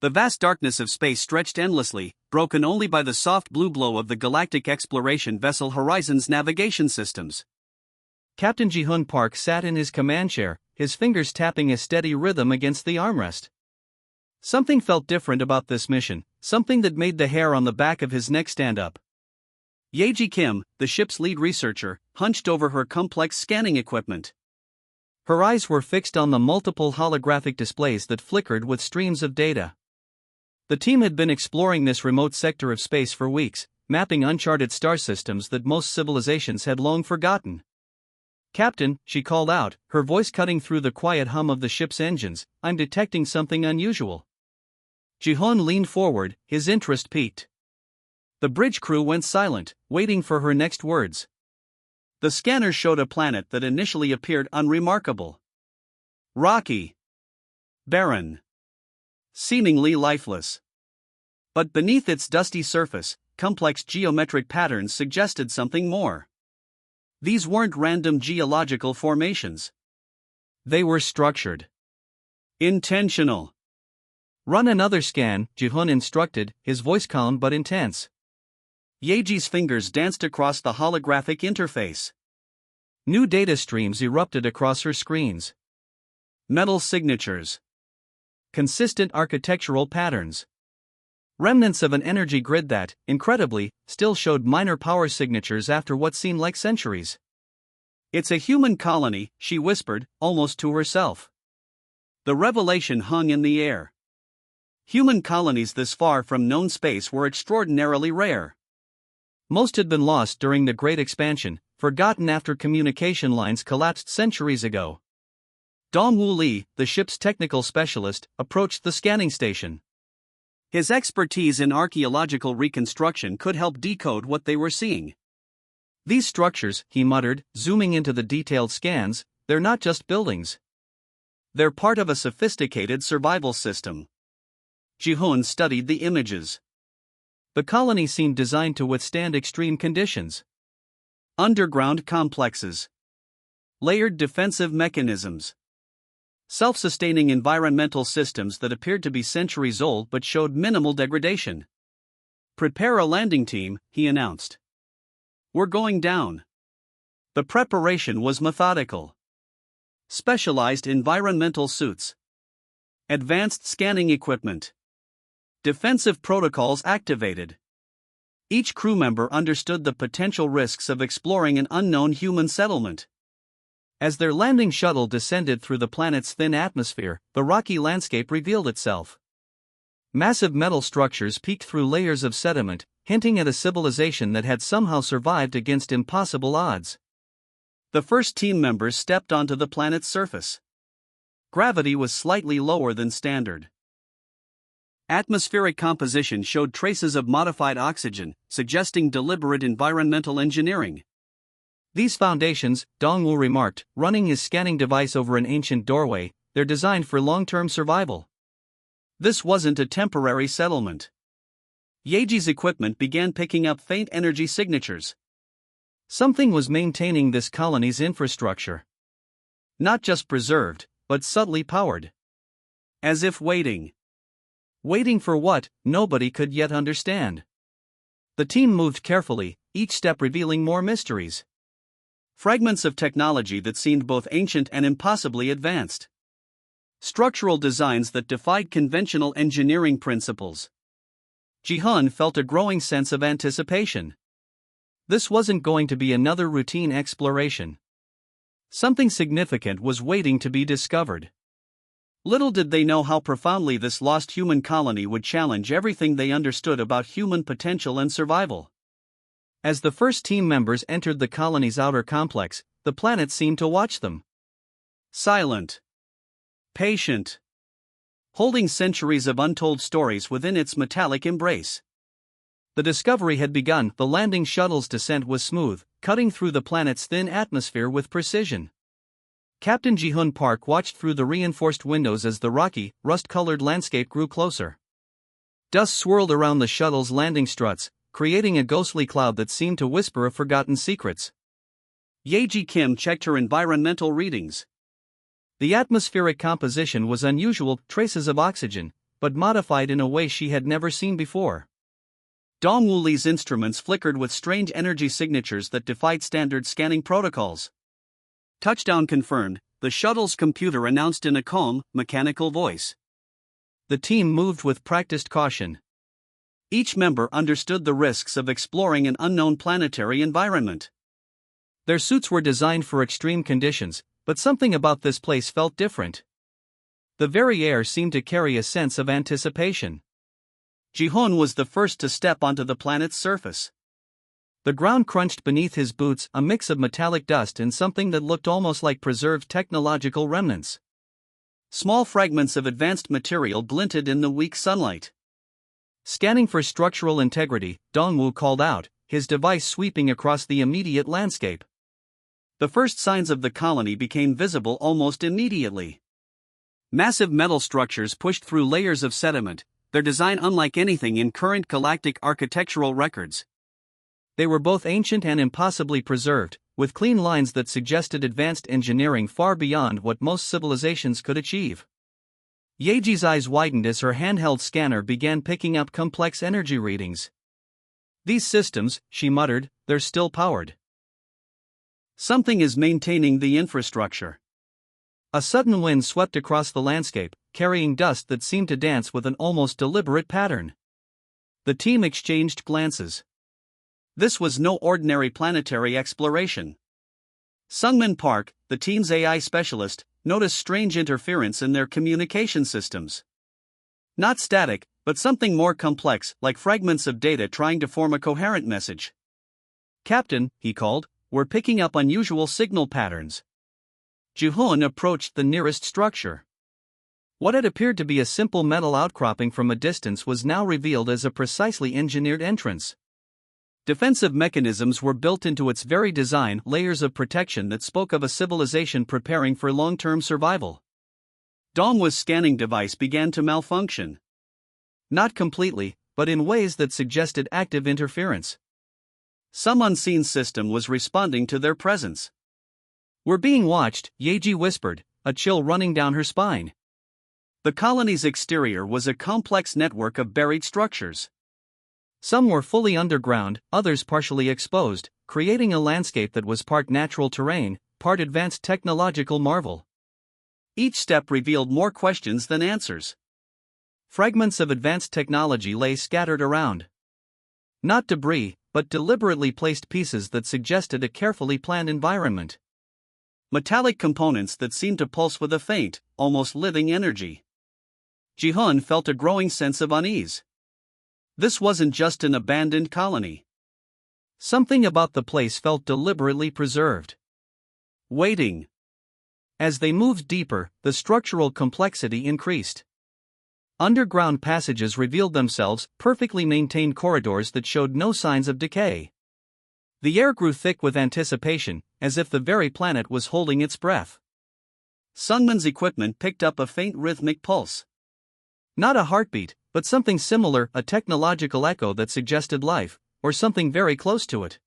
The vast darkness of space stretched endlessly, broken only by the soft blue glow of the galactic exploration vessel Horizon's navigation systems. Captain Ji-hoon Park sat in his command chair, his fingers tapping a steady rhythm against the armrest. Something felt different about this mission, something that made the hair on the back of his neck stand up. Yeji Kim, the ship's lead researcher, hunched over her complex scanning equipment. Her eyes were fixed on the multiple holographic displays that flickered with streams of data. The team had been exploring this remote sector of space for weeks, mapping uncharted star systems that most civilizations had long forgotten. "Captain," she called out, her voice cutting through the quiet hum of the ship's engines, "I'm detecting something unusual." Ji-hoon leaned forward, his interest piqued. The bridge crew went silent, waiting for her next words. The scanners showed a planet that initially appeared unremarkable. Rocky. Barren. Seemingly lifeless. But beneath its dusty surface, complex geometric patterns suggested something more. These weren't random geological formations. They were structured. Intentional. "Run another scan," Ji-hoon instructed, his voice calm but intense. Yeji's fingers danced across the holographic interface. New data streams erupted across her screens. Metal signatures. Consistent architectural patterns. Remnants of an energy grid that, incredibly, still showed minor power signatures after what seemed like centuries. "It's a human colony," she whispered, almost to herself. The revelation hung in the air. Human colonies this far from known space were extraordinarily rare. Most had been lost during the Great Expansion, forgotten after communication lines collapsed centuries ago. Dong-Woo Lee, the ship's technical specialist, approached the scanning station. His expertise in archaeological reconstruction could help decode what they were seeing. "These structures," he muttered, zooming into the detailed scans, "they're not just buildings. They're part of a sophisticated survival system." Ji-hoon studied the images. The colony seemed designed to withstand extreme conditions. Underground complexes. Layered defensive mechanisms. Self-sustaining environmental systems that appeared to be centuries old but showed minimal degradation. "Prepare a landing team," he announced. "We're going down." The preparation was methodical. Specialized environmental suits. Advanced scanning equipment. Defensive protocols activated. Each crew member understood the potential risks of exploring an unknown human settlement. As their landing shuttle descended through the planet's thin atmosphere, the rocky landscape revealed itself. Massive metal structures peeked through layers of sediment, hinting at a civilization that had somehow survived against impossible odds. The first team members stepped onto the planet's surface. Gravity was slightly lower than standard. Atmospheric composition showed traces of modified oxygen, suggesting deliberate environmental engineering. "These foundations," Dong-Woo remarked, running his scanning device over an ancient doorway, "they're designed for long-term survival. This wasn't a temporary settlement." Yeji's equipment began picking up faint energy signatures. Something was maintaining this colony's infrastructure. Not just preserved, but subtly powered. As if waiting. Waiting for what, nobody could yet understand. The team moved carefully, each step revealing more mysteries. Fragments of technology that seemed both ancient and impossibly advanced. Structural designs that defied conventional engineering principles. Ji-hoon felt a growing sense of anticipation. This wasn't going to be another routine exploration. Something significant was waiting to be discovered. Little did they know how profoundly this lost human colony would challenge everything they understood about human potential and survival. As the first team members entered the colony's outer complex, the planet seemed to watch them. Silent. Patient. Holding centuries of untold stories within its metallic embrace. The discovery had begun. The landing shuttle's descent was smooth, cutting through the planet's thin atmosphere with precision. Captain Ji-hoon Park watched through the reinforced windows as the rocky, rust-colored landscape grew closer. Dust swirled around the shuttle's landing struts, creating a ghostly cloud that seemed to whisper of forgotten secrets. Yeji Kim checked her environmental readings. The atmospheric composition was unusual, traces of oxygen, but modified in a way she had never seen before. Dongwuli's instruments flickered with strange energy signatures that defied standard scanning protocols. Touchdown confirmed, the shuttle's computer announced in a calm, mechanical voice. The team moved with practiced caution. Each member understood the risks of exploring an unknown planetary environment. Their suits were designed for extreme conditions, but something about this place felt different. The very air seemed to carry a sense of anticipation. Ji-hoon was the first to step onto the planet's surface. The ground crunched beneath his boots, a mix of metallic dust and something that looked almost like preserved technological remnants. Small fragments of advanced material glinted in the weak sunlight. Scanning for structural integrity, Dongwu called out, his device sweeping across the immediate landscape. The first signs of the colony became visible almost immediately. Massive metal structures pushed through layers of sediment, their design unlike anything in current galactic architectural records. They were both ancient and impossibly preserved, with clean lines that suggested advanced engineering far beyond what most civilizations could achieve. Yeji's eyes widened as her handheld scanner began picking up complex energy readings. "These systems," she muttered, "they're still powered. Something is maintaining the infrastructure." A sudden wind swept across the landscape, carrying dust that seemed to dance with an almost deliberate pattern. The team exchanged glances. This was no ordinary planetary exploration. Sungmin Park, the team's AI specialist, noticed strange interference in their communication systems. Not static, but something more complex, like fragments of data trying to form a coherent message. "Captain," he called, "we're picking up unusual signal patterns." Ji-hoon approached the nearest structure. What had appeared to be a simple metal outcropping from a distance was now revealed as a precisely engineered entrance. Defensive mechanisms were built into its very design, layers of protection that spoke of a civilization preparing for long-term survival. Dongwu's scanning device began to malfunction. Not completely, but in ways that suggested active interference. Some unseen system was responding to their presence. "We're being watched," Yeji whispered, a chill running down her spine. The colony's exterior was a complex network of buried structures. Some were fully underground, others partially exposed, creating a landscape that was part natural terrain, part advanced technological marvel. Each step revealed more questions than answers. Fragments of advanced technology lay scattered around. Not debris, but deliberately placed pieces that suggested a carefully planned environment. Metallic components that seemed to pulse with a faint, almost living energy. Ji-hoon felt a growing sense of unease. This wasn't just an abandoned colony. Something about the place felt deliberately preserved. Waiting. As they moved deeper, the structural complexity increased. Underground passages revealed themselves, perfectly maintained corridors that showed no signs of decay. The air grew thick with anticipation, as if the very planet was holding its breath. Sungmin's equipment picked up a faint rhythmic pulse. Not a heartbeat, but something similar, a technological echo that suggested life, or something very close to it.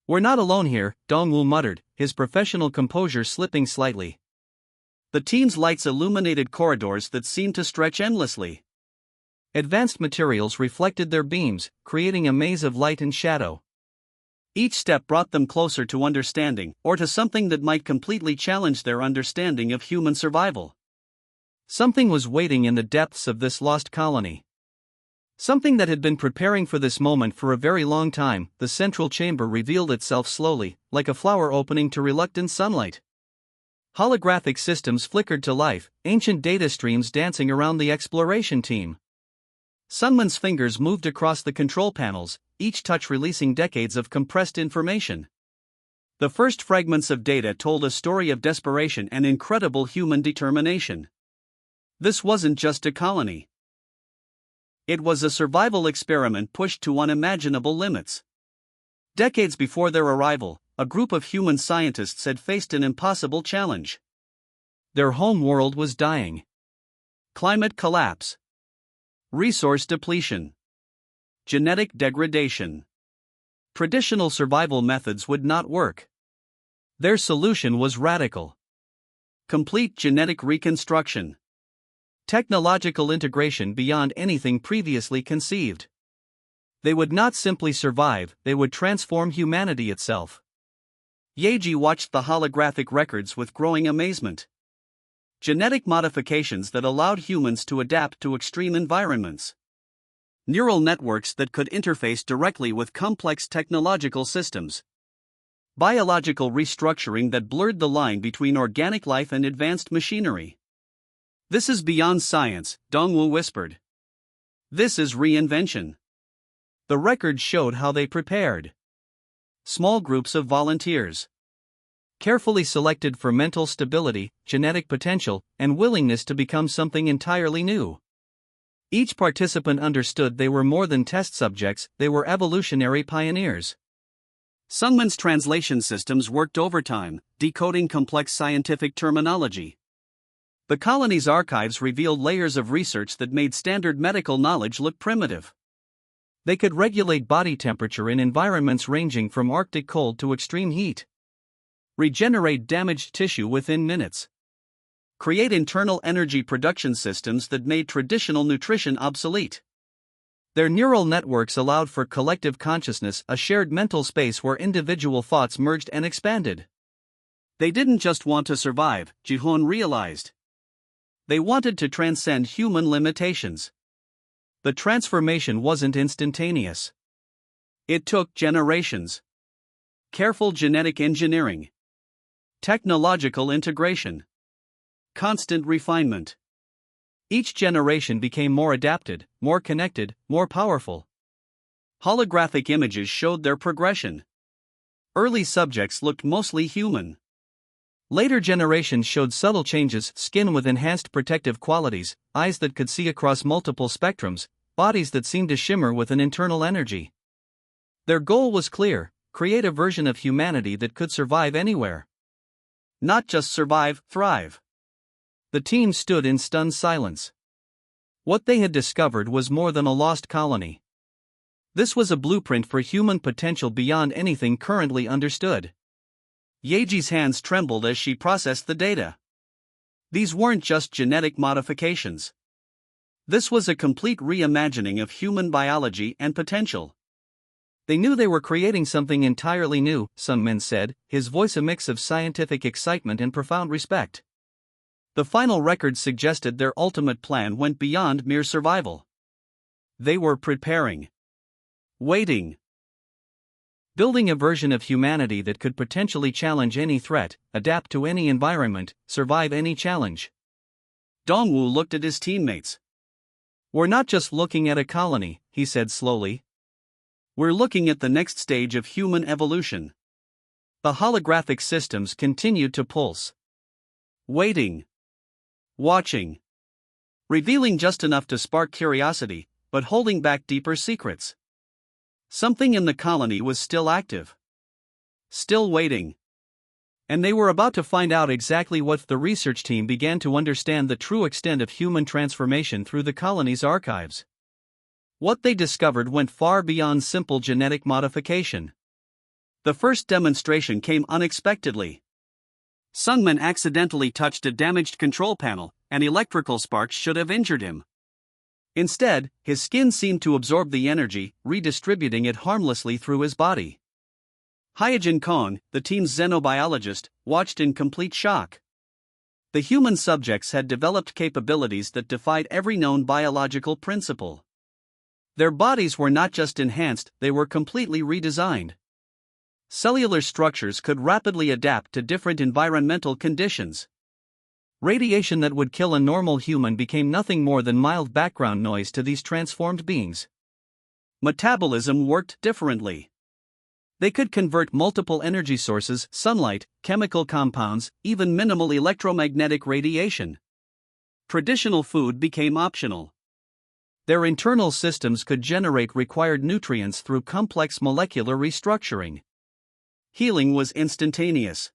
"We're not alone here," Dongwu muttered, his professional composure slipping slightly. The team's lights illuminated corridors that seemed to stretch endlessly. Advanced materials reflected their beams, creating a maze of light and shadow. Each step brought them closer to understanding, or to something that might completely challenge their understanding of human survival. Something was waiting in the depths of this lost colony. Something that had been preparing for this moment for a very long time. The central chamber revealed itself slowly, like a flower opening to reluctant sunlight. Holographic systems flickered to life, ancient data streams dancing around the exploration team. Sungmin's fingers moved across the control panels, each touch releasing decades of compressed information. The first fragments of data told a story of desperation and incredible human determination. This wasn't just a colony. It was a survival experiment pushed to unimaginable limits. Decades before their arrival, a group of human scientists had faced an impossible challenge. Their home world was dying. Climate collapse. Resource depletion. Genetic degradation. Traditional survival methods would not work. Their solution was radical. Complete genetic reconstruction. Technological integration beyond anything previously conceived. They would not simply survive, they would transform humanity itself. Yaji watched the holographic records with growing amazement. Genetic modifications that allowed humans to adapt to extreme environments. Neural networks that could interface directly with complex technological systems. Biological restructuring that blurred the line between organic life and advanced machinery. This is beyond science, Dongwu whispered. This is reinvention. The records showed how they prepared. Small groups of volunteers. Carefully selected for mental stability, genetic potential, and willingness to become something entirely new. Each participant understood they were more than test subjects, they were evolutionary pioneers. Sungman's translation systems worked overtime, decoding complex scientific terminology. The colony's archives revealed layers of research that made standard medical knowledge look primitive. They could regulate body temperature in environments ranging from Arctic cold to extreme heat. Regenerate damaged tissue within minutes. Create internal energy production systems that made traditional nutrition obsolete. Their neural networks allowed for collective consciousness, a shared mental space where individual thoughts merged and expanded. They didn't just want to survive, Jihun realized. They wanted to transcend human limitations. The transformation wasn't instantaneous. It took generations. Careful genetic engineering. Technological integration. Constant refinement. Each generation became more adapted, more connected, more powerful. Holographic images showed their progression. Early subjects looked mostly human. Later generations showed subtle changes: skin with enhanced protective qualities, eyes that could see across multiple spectrums, bodies that seemed to shimmer with an internal energy. Their goal was clear: create a version of humanity that could survive anywhere. Not just survive, thrive. The team stood in stunned silence. What they had discovered was more than a lost colony. This was a blueprint for human potential beyond anything currently understood. Yaji's hands trembled as she processed the data. These weren't just genetic modifications. This was a complete reimagining of human biology and potential. They knew they were creating something entirely new, Sungmin said, his voice a mix of scientific excitement and profound respect. The final records suggested their ultimate plan went beyond mere survival. They were preparing. Waiting. Building a version of humanity that could potentially challenge any threat, adapt to any environment, survive any challenge. Dongwu looked at his teammates. We're not just looking at a colony, he said slowly. We're looking at the next stage of human evolution. The holographic systems continued to pulse. Waiting. Watching. Revealing just enough to spark curiosity, but holding back deeper secrets. Something in the colony was still active. Still waiting. And they were about to find out exactly what. The research team began to understand the true extent of human transformation through the colony's archives. What they discovered went far beyond simple genetic modification. The first demonstration came unexpectedly. Sungmin accidentally touched a damaged control panel, and electrical sparks should have injured him. Instead, his skin seemed to absorb the energy, redistributing it harmlessly through his body. Hyojin Kong, the team's xenobiologist, watched in complete shock. The human subjects had developed capabilities that defied every known biological principle. Their bodies were not just enhanced, they were completely redesigned. Cellular structures could rapidly adapt to different environmental conditions. Radiation that would kill a normal human became nothing more than mild background noise to these transformed beings. Metabolism worked differently. They could convert multiple energy sources: sunlight, chemical compounds, even minimal electromagnetic radiation. Traditional food became optional. Their internal systems could generate required nutrients through complex molecular restructuring. Healing was instantaneous.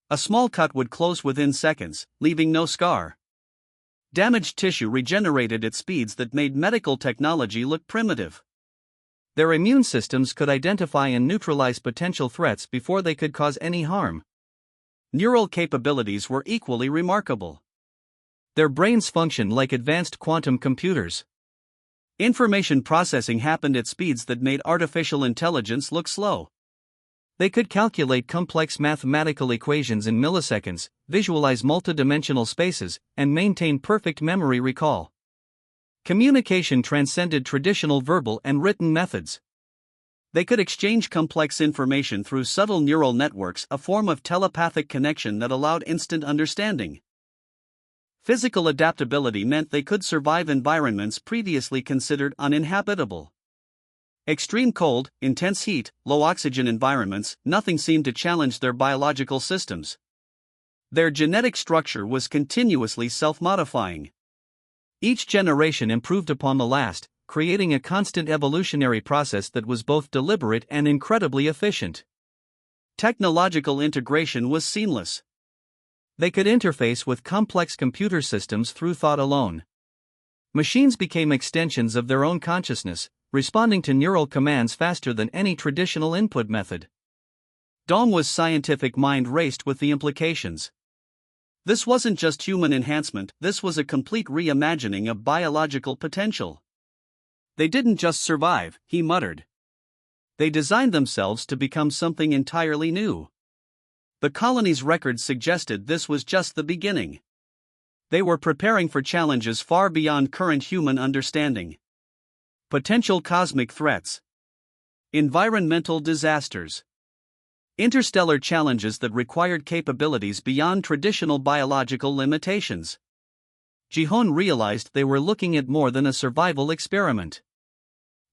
A small cut would close within seconds, leaving no scar. Damaged tissue regenerated at speeds that made medical technology look primitive. Their immune systems could identify and neutralize potential threats before they could cause any harm. Neural capabilities were equally remarkable. Their brains functioned like advanced quantum computers. Information processing happened at speeds that made artificial intelligence look slow. They could calculate complex mathematical equations in milliseconds, visualize multidimensional spaces, and maintain perfect memory recall. Communication transcended traditional verbal and written methods. They could exchange complex information through subtle neural networks, a form of telepathic connection that allowed instant understanding. Physical adaptability meant they could survive environments previously considered uninhabitable. Extreme cold, intense heat, low oxygen environments, nothing seemed to challenge their biological systems. Their genetic structure was continuously self-modifying. Each generation improved upon the last, creating a constant evolutionary process that was both deliberate and incredibly efficient. Technological integration was seamless. They could interface with complex computer systems through thought alone. Machines became extensions of their own consciousness, responding to neural commands faster than any traditional input method. Dong's scientific mind raced with the implications. This wasn't just human enhancement, this was a complete reimagining of biological potential. They didn't just survive, he muttered. They designed themselves to become something entirely new. The colony's records suggested this was just the beginning. They were preparing for challenges far beyond current human understanding. Potential cosmic threats, environmental disasters, interstellar challenges that required capabilities beyond traditional biological limitations. Ji-hoon realized they were looking at more than a survival experiment.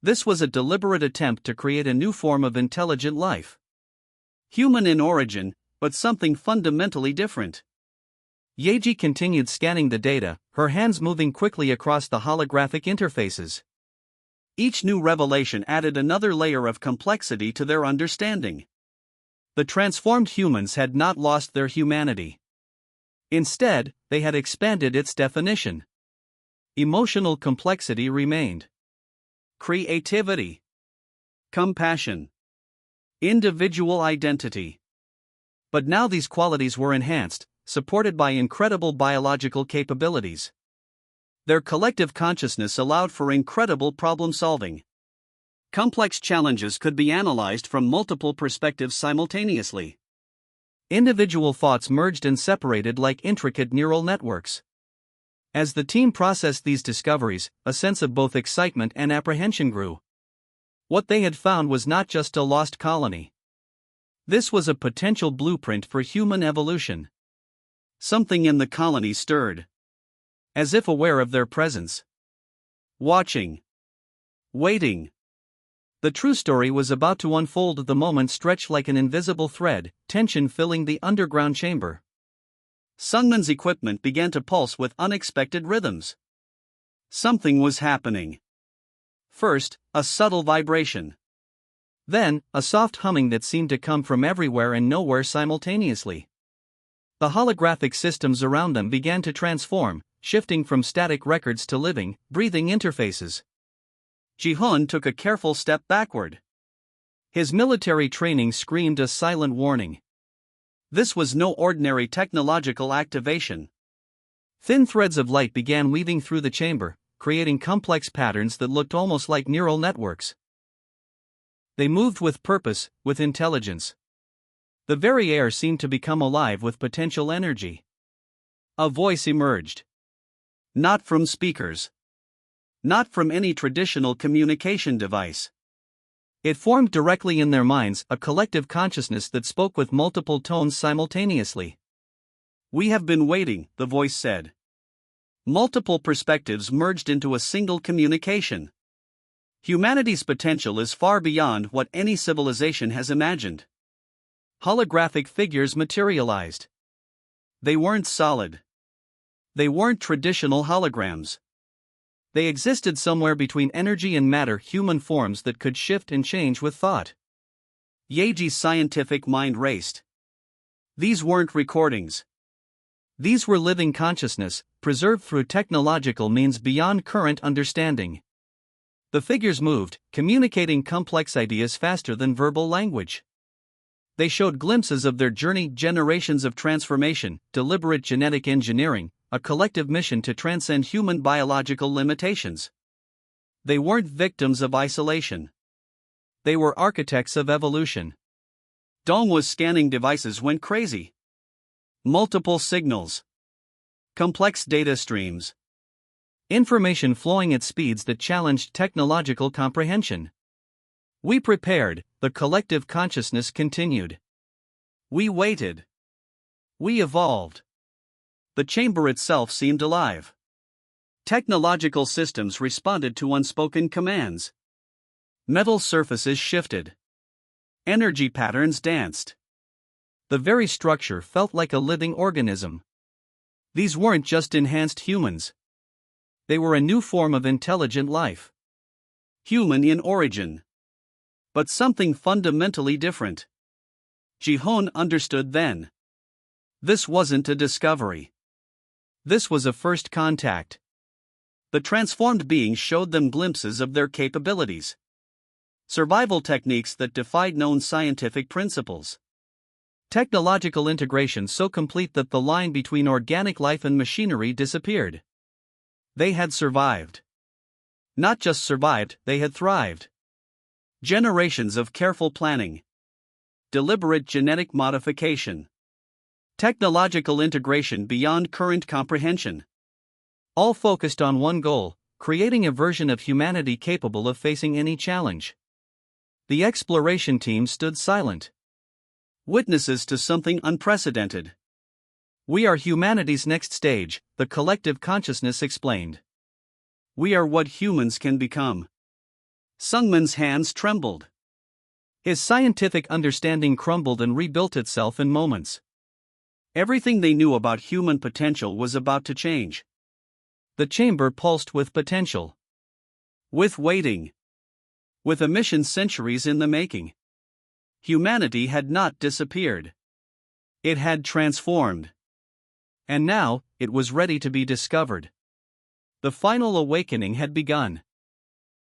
This was a deliberate attempt to create a new form of intelligent life. Human in origin, but something fundamentally different. Yeji continued scanning the data, her hands moving quickly across the holographic interfaces. Each new revelation added another layer of complexity to their understanding. The transformed humans had not lost their humanity. Instead, they had expanded its definition. Emotional complexity remained. Creativity, compassion, individual identity. But now these qualities were enhanced, supported by incredible biological capabilities. Their collective consciousness allowed for incredible problem-solving. Complex challenges could be analyzed from multiple perspectives simultaneously. Individual thoughts merged and separated like intricate neural networks. As the team processed these discoveries, a sense of both excitement and apprehension grew. What they had found was not just a lost colony. This was a potential blueprint for human evolution. Something in the colony stirred. As if aware of their presence. Watching. Waiting. The true story was about to unfold. The moment stretched like an invisible thread, tension filling the underground chamber. Sungman's equipment began to pulse with unexpected rhythms. Something was happening. First, a subtle vibration. Then, a soft humming that seemed to come from everywhere and nowhere simultaneously. The holographic systems around them began to transform, shifting from static records to living, breathing interfaces. Ji-hoon took a careful step backward. His military training screamed a silent warning. This was no ordinary technological activation. Thin threads of light began weaving through the chamber, creating complex patterns that looked almost like neural networks. They moved with purpose, with intelligence. The very air seemed to become alive with potential energy. A voice emerged. Not from speakers. Not from any traditional communication device. It formed directly in their minds, a collective consciousness that spoke with multiple tones simultaneously. "We have been waiting," the voice said. Multiple perspectives merged into a single communication. Humanity's potential is far beyond what any civilization has imagined. Holographic figures materialized. They weren't solid. They weren't traditional holograms. They existed somewhere between energy and matter, human forms that could shift and change with thought. Yeji's scientific mind raced. These weren't recordings. These were living consciousness, preserved through technological means beyond current understanding. The figures moved, communicating complex ideas faster than verbal language. They showed glimpses of their journey, generations of transformation, deliberate genetic engineering, a collective mission to transcend human biological limitations. They weren't victims of isolation. They were architects of evolution. Dong was scanning devices went crazy. Multiple signals. Complex data streams. Information flowing at speeds that challenged technological comprehension. We prepared, the collective consciousness continued. We waited. We evolved. The chamber itself seemed alive. Technological systems responded to unspoken commands. Metal surfaces shifted. Energy patterns danced. The very structure felt like a living organism. These weren't just enhanced humans. They were a new form of intelligent life. Human in origin. But something fundamentally different. Ji-hoon understood then. This wasn't a discovery. This was a first contact. The transformed beings showed them glimpses of their capabilities. Survival techniques that defied known scientific principles. Technological integration so complete that the line between organic life and machinery disappeared. They had survived. Not just survived, they had thrived. Generations of careful planning. Deliberate genetic modification. Technological integration beyond current comprehension. All focused on one goal, creating a version of humanity capable of facing any challenge. The exploration team stood silent. Witnesses to something unprecedented. We are humanity's next stage, the collective consciousness explained. We are what humans can become. Sungman's hands trembled. His scientific understanding crumbled and rebuilt itself in moments. Everything they knew about human potential was about to change. The chamber pulsed with potential. With waiting. With a mission centuries in the making. Humanity had not disappeared. It had transformed. And now, it was ready to be discovered. The final awakening had begun.